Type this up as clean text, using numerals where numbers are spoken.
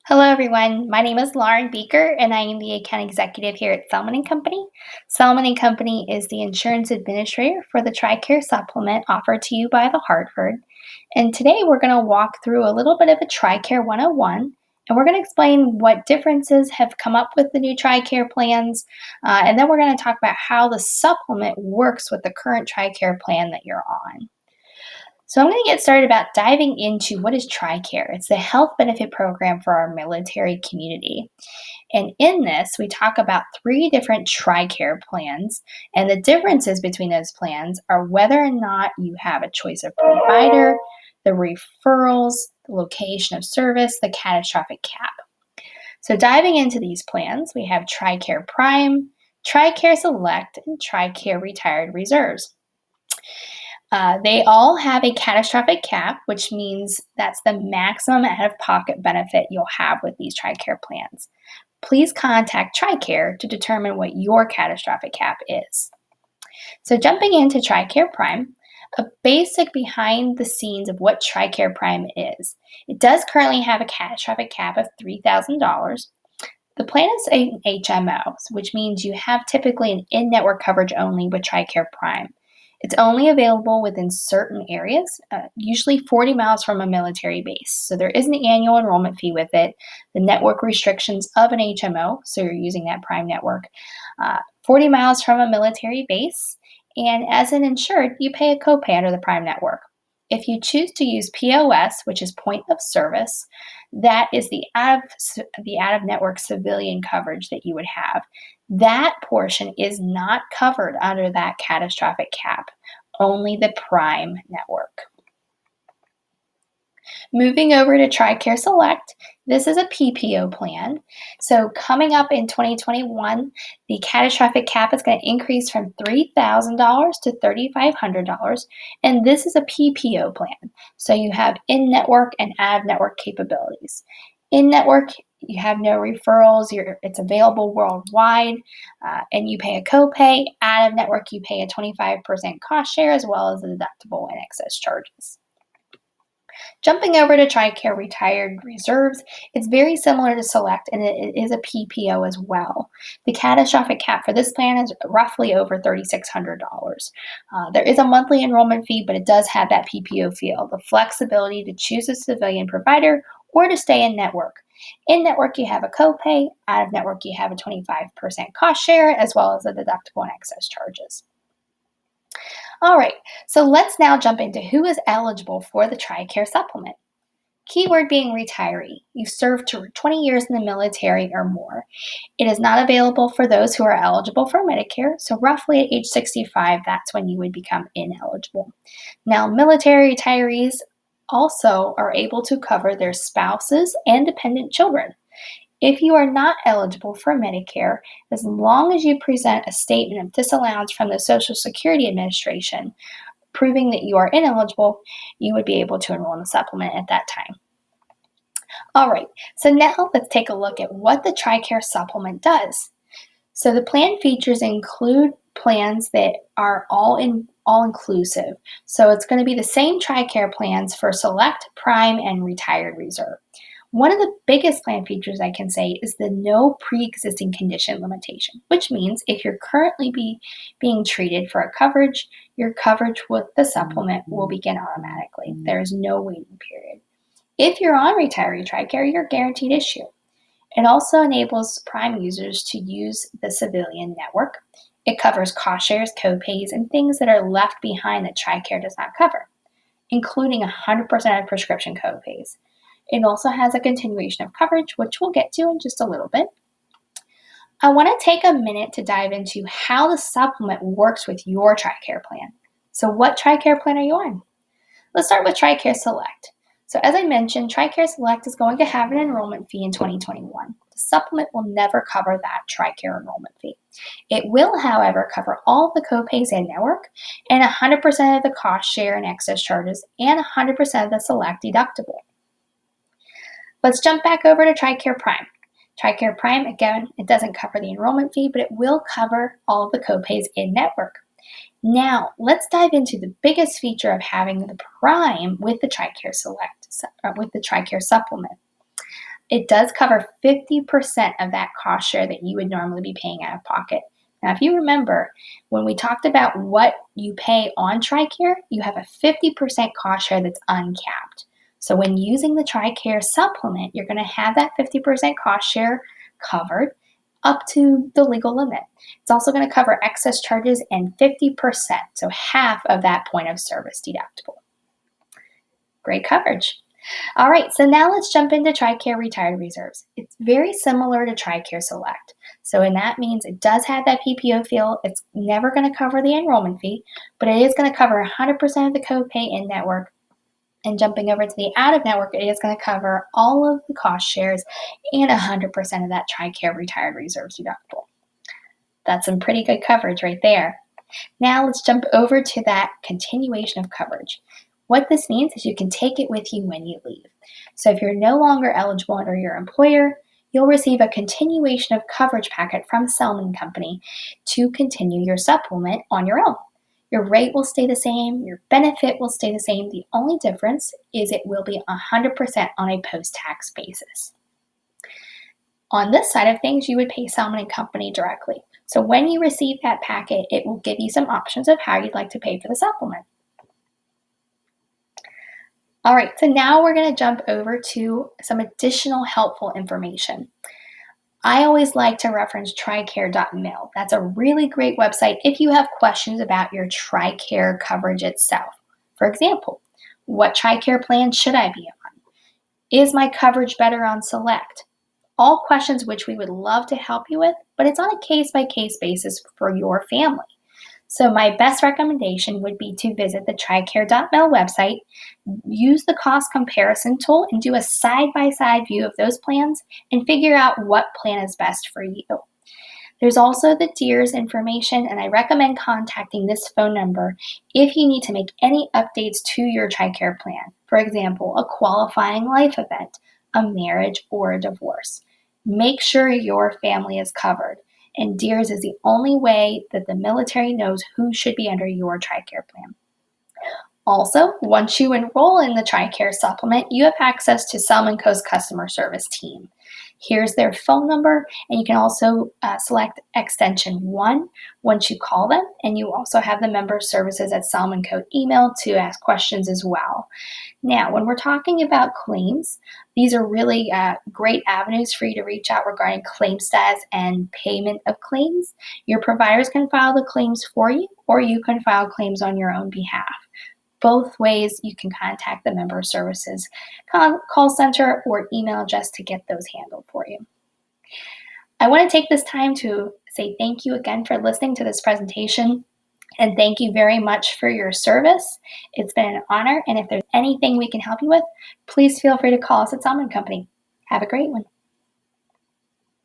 Hello, everyone. My name is Laurin Bieker, and I am the account executive here at Selman & Company. Selman & Company is the insurance administrator for the TRICARE supplement offered to you by the Hartford. And today we're going to walk through a little bit of a TRICARE 101, and we're going to explain what differences have come up with the new TRICARE plans, and then we're going to talk about how the supplement works with the current TRICARE plan that you're on. So I'm going to get started about diving into what is TRICARE. It's the health benefit program for our military community. And in this, we talk about three different TRICARE plans, and the differences between those plans are whether or not you have a choice of provider, the referrals, the location of service, the catastrophic cap. So diving into these plans, we have TRICARE Prime, TRICARE Select, and TRICARE Retired Reserves. They all have a catastrophic cap, which means that's the maximum out-of-pocket benefit you'll have with these TRICARE plans. Please contact TRICARE to determine what your catastrophic cap is. So jumping into TRICARE Prime, a basic behind the scenes of what TRICARE Prime is. It does currently have a catastrophic cap of $3,000. The plan is an HMO, which means you have typically an in-network coverage only with TRICARE Prime. It's only available within certain areas, usually 40 miles from a military base. So there is an annual enrollment fee with it, the network restrictions of an HMO, so you're using that Prime network, 40 miles from a military base, and as an insured, you pay a copay under the Prime network. If you choose to use POS, which is point of service, that is the out-of-network civilian coverage that you would have. That portion is not covered under that catastrophic cap, only the Prime network. Moving over to TRICARE Select, this is a PPO plan. So coming up in 2021, the catastrophic cap is going to increase from $3,000 to $3,500, and this is a PPO plan. So you have in-network and out-of-network capabilities. In-network, you have no referrals, it's available worldwide, and you pay a copay. Out-of-network, you pay a 25% cost share as well as the deductible and excess charges. Jumping over to TRICARE Retired Reserves, it's very similar to Select, and it is a PPO as well. The catastrophic cap for this plan is roughly over $3,600. There is a monthly enrollment fee, but it does have that PPO feel, the flexibility to choose a civilian provider or to stay in network. In network, you have a copay. Out of network, you have a 25% cost share as well as the deductible and excess charges. All right, so let's now jump into who is eligible for the TRICARE supplement. Keyword being retiree. You've served 20 years in the military or more. It is not available for those who are eligible for Medicare, so roughly at age 65, that's when you would become ineligible. Now, military retirees also are able to cover their spouses and dependent children. If you are not eligible for Medicare, as long as you present a statement of disallowance from the Social Security Administration proving that you are ineligible, you would be able to enroll in the supplement at that time. All right, so now let's take a look at what the TRICARE supplement does. So the plan features include plans that are all-inclusive. So it's going to be the same TRICARE plans for Select, Prime, and Retired Reserve. One of the biggest plan features I can say is the no pre-existing condition limitation, which means if you're currently being treated for a coverage, your coverage with the supplement will begin automatically. There is no waiting period. If you're on retiree TRICARE, you're guaranteed issue. It also enables Prime users to use the civilian network. It covers cost shares, copays, and things that are left behind that TRICARE does not cover, including 100% of prescription copays. It also has a continuation of coverage, which we'll get to in just a little bit. I want to take a minute to dive into how the supplement works with your TRICARE plan. So what TRICARE plan are you on? Let's start with TRICARE Select. So as I mentioned, TRICARE Select is going to have an enrollment fee in 2021. The supplement will never cover that TRICARE enrollment fee. It will, however, cover all of the copays in network and 100% of the cost share and excess charges and 100% of the Select deductible. Let's jump back over to TRICARE Prime. TRICARE Prime, again, it doesn't cover the enrollment fee, but it will cover all of the copays in network. Now, let's dive into the biggest feature of having the Prime with the TRICARE Select, with the TRICARE supplement. It does cover 50% of that cost share that you would normally be paying out of pocket. Now, if you remember, when we talked about what you pay on TRICARE, you have a 50% cost share that's uncapped. So when using the TRICARE supplement, you're going to have that 50% cost share covered up to the legal limit. It's also going to cover excess charges and 50%, so half of that point of service deductible. Great coverage. All right, so now let's jump into TRICARE Retired Reserves. It's very similar to TRICARE Select. So, and that means it does have that PPO feel. It's never going to cover the enrollment fee, but it is going to cover 100% of the copay in network. And jumping over to the out of network, it is going to cover all of the cost shares and 100% of that TRICARE Retired Reserves deductible. That's some pretty good coverage right there. Now let's jump over to that continuation of coverage. What this means is you can take it with you when you leave. So if you're no longer eligible under your employer, you'll receive a continuation of coverage packet from SelmanCo to continue your supplement on your own. Your rate will stay the same, your benefit will stay the same. The only difference is it will be 100% on a post-tax basis. On this side of things, you would pay SelmanCo directly. So when you receive that packet, it will give you some options of how you'd like to pay for the supplement. All right, so now we're going to jump over to some additional helpful information. I always like to reference TRICARE.mil. That's a really great website if you have questions about your TRICARE coverage itself. For example, what TRICARE plan should I be on? Is my coverage better on Select? All questions which we would love to help you with, but it's on a case-by-case basis for your family. So my best recommendation would be to visit the TRICARE.mil website, use the cost comparison tool, and do a side-by-side view of those plans and figure out what plan is best for you. There's also the DEERS information, and I recommend contacting this phone number if you need to make any updates to your TRICARE plan. For example, a qualifying life event, a marriage, or a divorce. Make sure your family is covered. And DEERS is the only way that the military knows who should be under your TRICARE plan. Also, once you enroll in the TRICARE supplement, you have access to SelmanCo's customer service team. Here's their phone number, and you can also select extension 1 once you call them, and you also have the member services at SelmanCo email to ask questions as well. Now, when we're talking about claims, these are really great avenues for you to reach out regarding claim status and payment of claims. Your providers can file the claims for you, or you can file claims on your own behalf. Both ways you can contact the member services call center or email just to get those handled for you. I want to take this time to say thank you again for listening to this presentation. And thank you very much for your service. It's been an honor. And if there's anything we can help you with, please feel free to call us at SelmanCo. Have a great one.